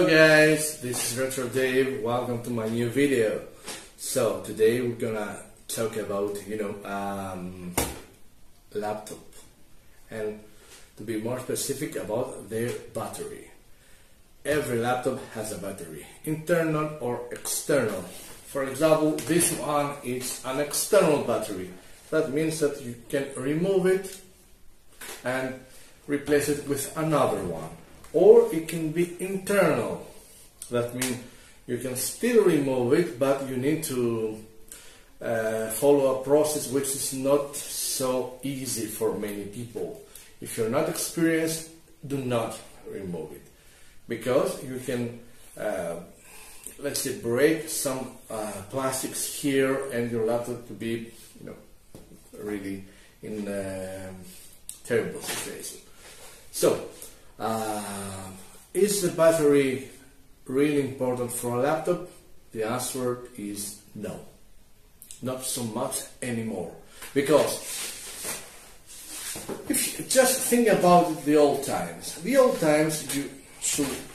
Hello guys, this is Retro Dave. Welcome to my new video. So today we're gonna talk about laptop, and to be more specific about their battery. Every laptop has a battery, internal or external. For example, this one is an external battery. That means that you can remove it and replace it with another one. Or it can be internal. That means you can still remove it, but you need to follow a process which is not so easy for many people. If you're not experienced, do not remove it, because you can let's say break some plastics here, and your laptop to be really in terrible situation. So is the battery really important for a laptop? The answer is no, not so much anymore. Because if you just think about the old times, you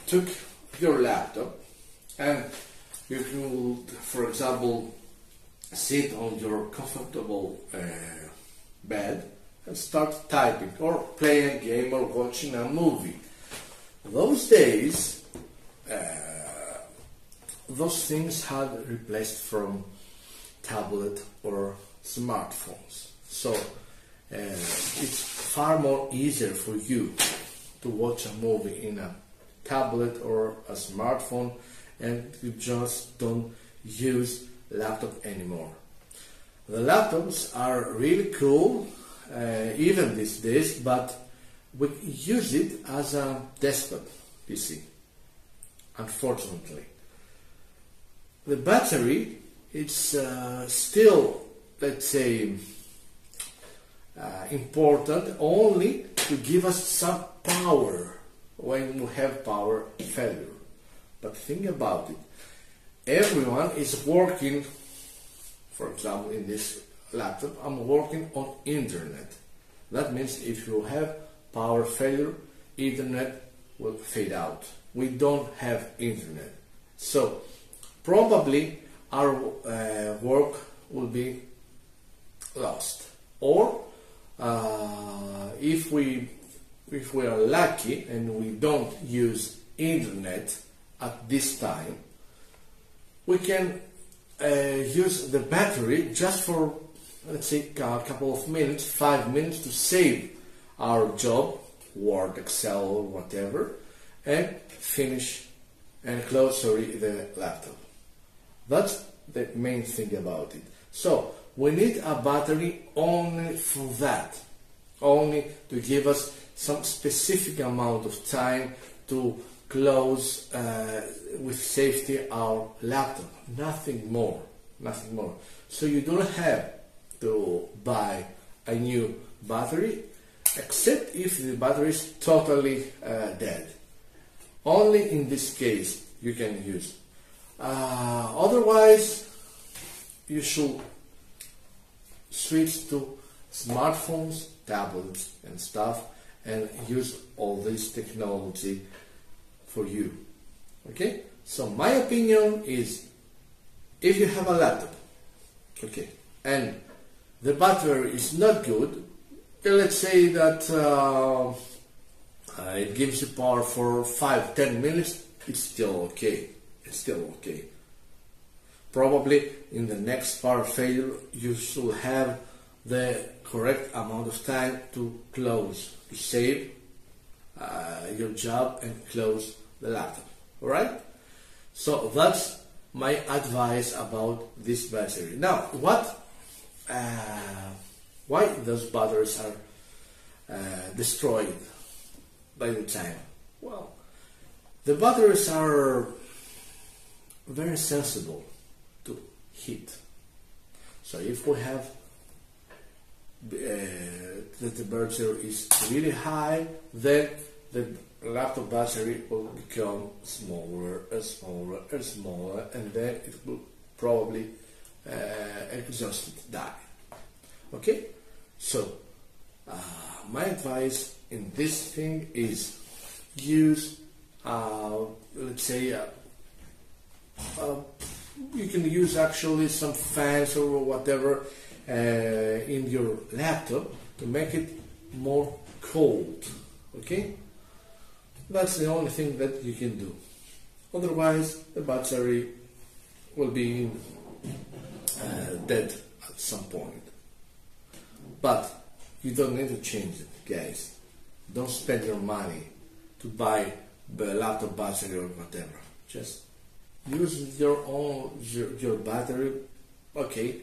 took your laptop and you could, for example, sit on your comfortable bed and start typing or playing a game or watching a movie. Those days, those things had replaced from tablet or smartphones. So it's far more easier for you to watch a movie in a tablet or a smartphone, and you just don't use laptop anymore. The laptops are really cool, even these days, but we use it as a desktop PC, unfortunately. The battery, it's still, let's say, important only to give us some power when we have power failure. But think about it. Everyone is working, for example, in this laptop, I'm working on internet. That means if you have power failure, internet will fade out. We don't have internet. So probably our work will be lost. Or if we are lucky and we don't use internet at this time, we can use the battery just for, let's say, a couple of minutes, 5 minutes, to save our job, Word, Excel, or whatever, and finish and close the laptop. That's the main thing about it. So we need a battery only for that, only to give us some specific amount of time to close with safety our laptop. Nothing more, nothing more. So you don't have to buy a new battery, except if the battery is totally dead. Only in this case you can use. Otherwise, you should switch to smartphones, tablets and stuff, and use all this technology for you. Okay? So my opinion is, if you have a laptop, okay, and the battery is not good, let's say that it gives you power for 5-10 minutes, it's still okay. It's still okay. Probably in the next power failure you should have the correct amount of time to close, to save your job and close the laptop. Alright? So that's my advice about this battery. Now, why those batteries are destroyed by the time? Well, the batteries are very sensible to heat. So if we have the temperature is really high, then the laptop battery will become smaller and smaller and smaller, and then it will probably just die. Okay? So my advice in this thing is use let's say you can use actually some fans or whatever in your laptop to make it more cold. Okay, that's the only thing that you can do. Otherwise, the battery will be dead at some point. But you don't need to change it, guys. Don't spend your money to buy the laptop battery or whatever. Just use your own your battery. Okay,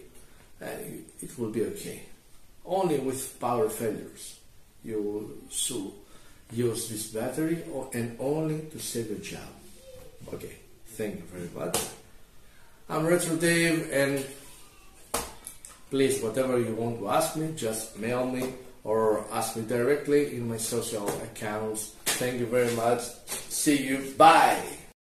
it will be okay. Only with power failures you should use this battery, and only to save your job. Okay, thank you very much. I'm Retro Dave, and please, whatever you want to ask me, just mail me or ask me directly in my social accounts. Thank you very much. See you. Bye.